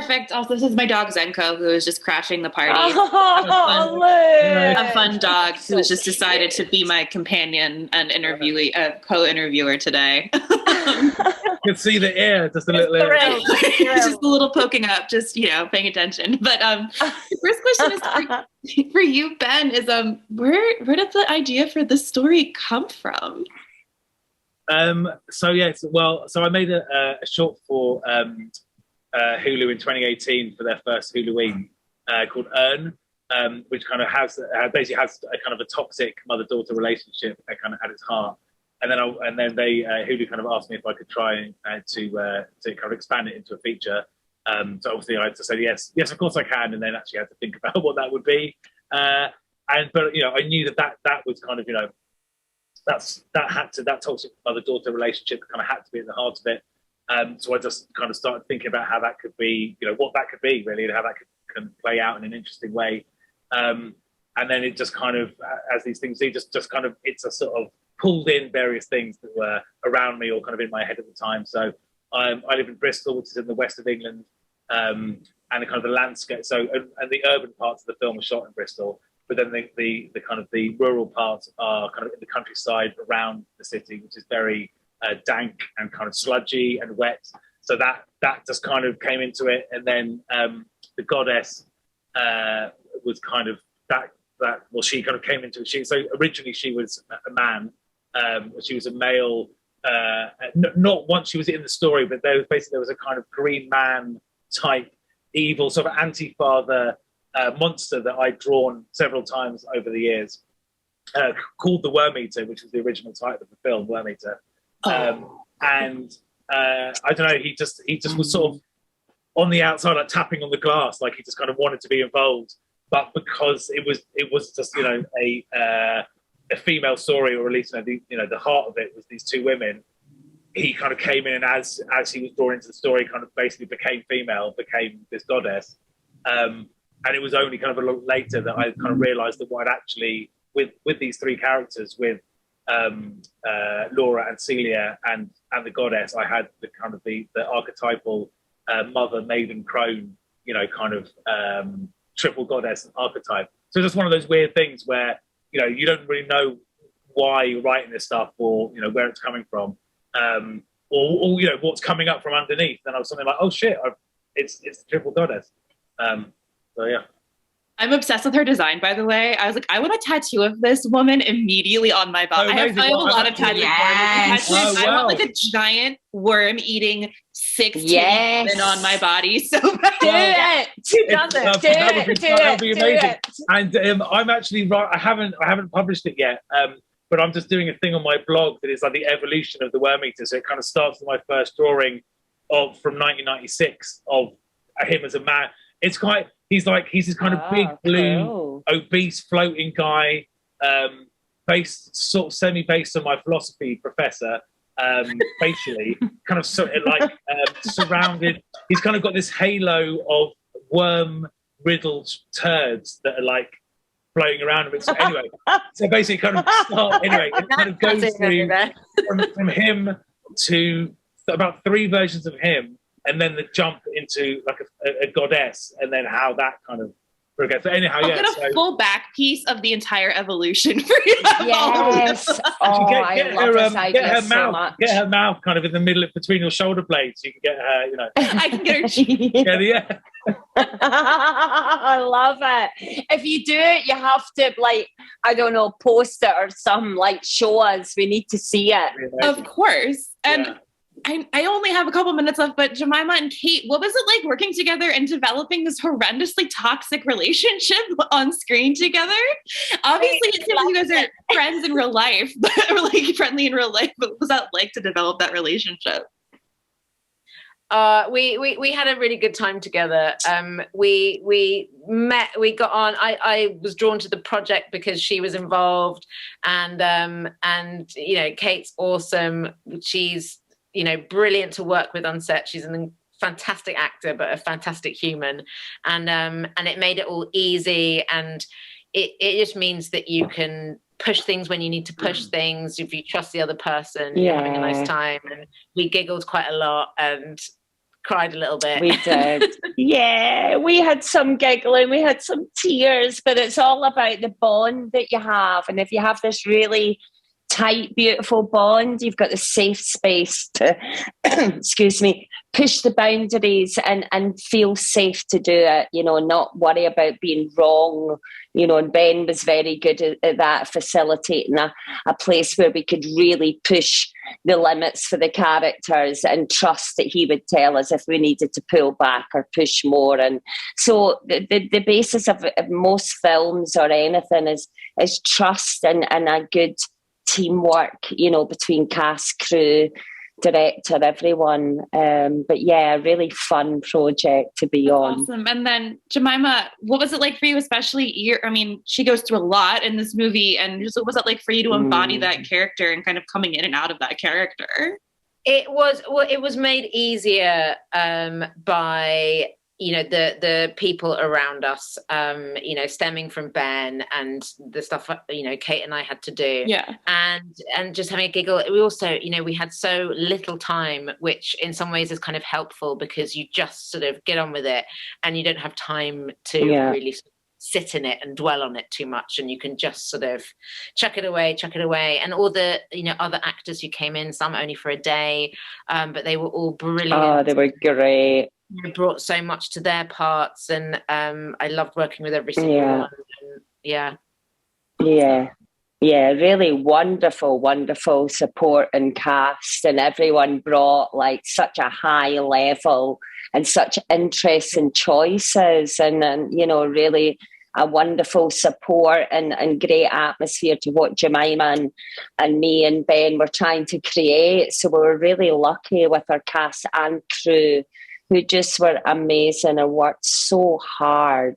Perfect. Also, this is my dog Zenko, who is just crashing the party. Oh, A fun dog who has just decided to be my companion and co-interviewer today. You can see the ear, just a little ear. Just a little poking up, just paying attention. But the first question is for you, Ben. Is where did the idea for this story come from? So I made a short for Hulu in 2018 for their first Huluween called Earn, which kind of basically has a kind of a toxic mother-daughter relationship kind of at its heart. And then they Hulu kind of asked me if I could try to kind of expand it into a feature. So obviously I had to say yes, of course I can, and then actually had to think about what that would be. But I knew that was kind of that toxic mother-daughter relationship kind of had to be at the heart of it. So I just kind of started thinking about how that could be, what that could be really, and how that can play out in an interesting way. And then it just kind of, as these things do, just kind of, it's a sort of pulled in various things that were around me or kind of in my head at the time. So I live in Bristol, which is in the west of England, and the kind of the landscape. So and the urban parts of the film are shot in Bristol, but then the kind of the rural parts are kind of in the countryside around the city, which is very dank and kind of sludgy and wet. So that just kind of came into it. And then the goddess was kind of she kind of came into it. So originally she was a man. She was a male, not once she was in the story, but there was a kind of green man type evil sort of anti-father monster that I'd drawn several times over the years, called the Worm Eater, which was the original title of the film, Worm Eater. And I don't know, he just was sort of on the outside, like tapping on the glass, like he just kind of wanted to be involved. But because it was just a female story, or at least the heart of it was these two women, he kind of came in, and as he was drawn into the story, kind of basically became female, became this goddess. And it was only kind of a little later that I kind of realised that what I'd actually with these three characters, with Laura and Celia and the goddess, I had the kind of the archetypal mother, maiden, crone, kind of triple goddess archetype. So it's just one of those weird things where you don't really know why you're writing this stuff, or where it's coming from, or what's coming up from underneath. Then I was something like, oh shit, it's the triple goddess. So yeah. I'm obsessed with her design, by the way. I was like, I want a tattoo of this woman immediately on my body. I have a lot of tattoos. Yes. I want like a giant worm-eating 6'2" woman on my body. So do it. That would be amazing. And I'm actually I haven't published it yet. But I'm just doing a thing on my blog that is like the evolution of the Worm Eater. So it kind of starts with my first drawing from 1996 of him as a man. He's this kind of big blue, obese, floating guy, based on my philosophy professor, facially, kind of surrounded. He's kind of got this halo of worm-riddled turds that are like floating around him. So anyway, so basically, it kind of goes through from him to about 3 versions of him, and then the jump into like a goddess, and then how that kind of progresses. So anyhow, I'll get a full back piece of the entire evolution for you. Yes. I love this idea so much. Get her mouth kind of in the middle between your shoulder blades, so you can get her, I can get her cheek. Yeah. I love it. If you do it, you have to post it or some show us. We need to see it. Of course. And yeah. I only have a couple minutes left, but Jemima and Kate, what was it like working together and developing this horrendously toxic relationship on screen together? Obviously, it seems like you guys are friends in real life, or friendly in real life, but what was that like to develop that relationship? We had a really good time together. We met, we got on. I was drawn to the project because she was involved, and Kate's awesome. She's brilliant to work with on set. She's a fantastic actor, but a fantastic human, and it made it all easy. And it just means that you can push things when you need to push things. If you trust the other person, you're having a nice time. And we giggled quite a lot, and cried a little bit. We did. Yeah, we had some giggling, we had some tears, but it's all about the bond that you have. And if you have this really tight, beautiful bond, you've got the safe space to, excuse me, push the boundaries and feel safe to do it, not worry about being wrong, and Ben was very good at that, facilitating a place where we could really push the limits for the characters and trust that he would tell us if we needed to pull back or push more. And so the basis of most films or anything is trust and a good teamwork, between cast, crew, director, everyone. But yeah, really fun project to be on. Awesome. And then Jemima, what was it like for you, especially she goes through a lot in this movie, and just what was it like for you to embody that character and kind of coming in and out of that character? It was made easier by the people around us, stemming from Ben and the stuff Kate and I had to do, and just having a giggle. We also we had so little time, which in some ways is kind of helpful because you just sort of get on with it and you don't have time to really sit in it and dwell on it too much, and you can just sort of chuck it away. And all the other actors who came in, some only for a day, but they were all brilliant. Oh, they were great. They brought so much to their parts, and I loved working with every single one. And, really wonderful support and cast, and everyone brought like such a high level and such interesting choices, and really a wonderful support and great atmosphere to what Jemima and me and Ben were trying to create. So we were really lucky with our cast and crew, who just were amazing and worked so hard.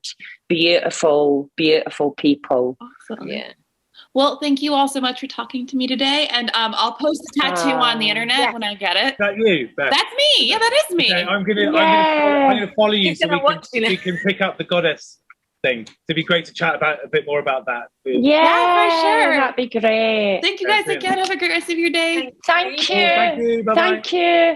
Beautiful people. Awesome. Yeah. Well, thank you all so much for talking to me today. And I'll post the tattoo on the internet when I get it. Is that you, Beth? That's me. Yeah, that is me. Okay, I'm gonna follow you so we can pick up the goddess thing. It'd be great to chat about a bit more about that. Yeah, for sure. That'd be great. Thank you guys again. Have a great rest of your day. Thank you. Thank you. Bye-bye. Thank you.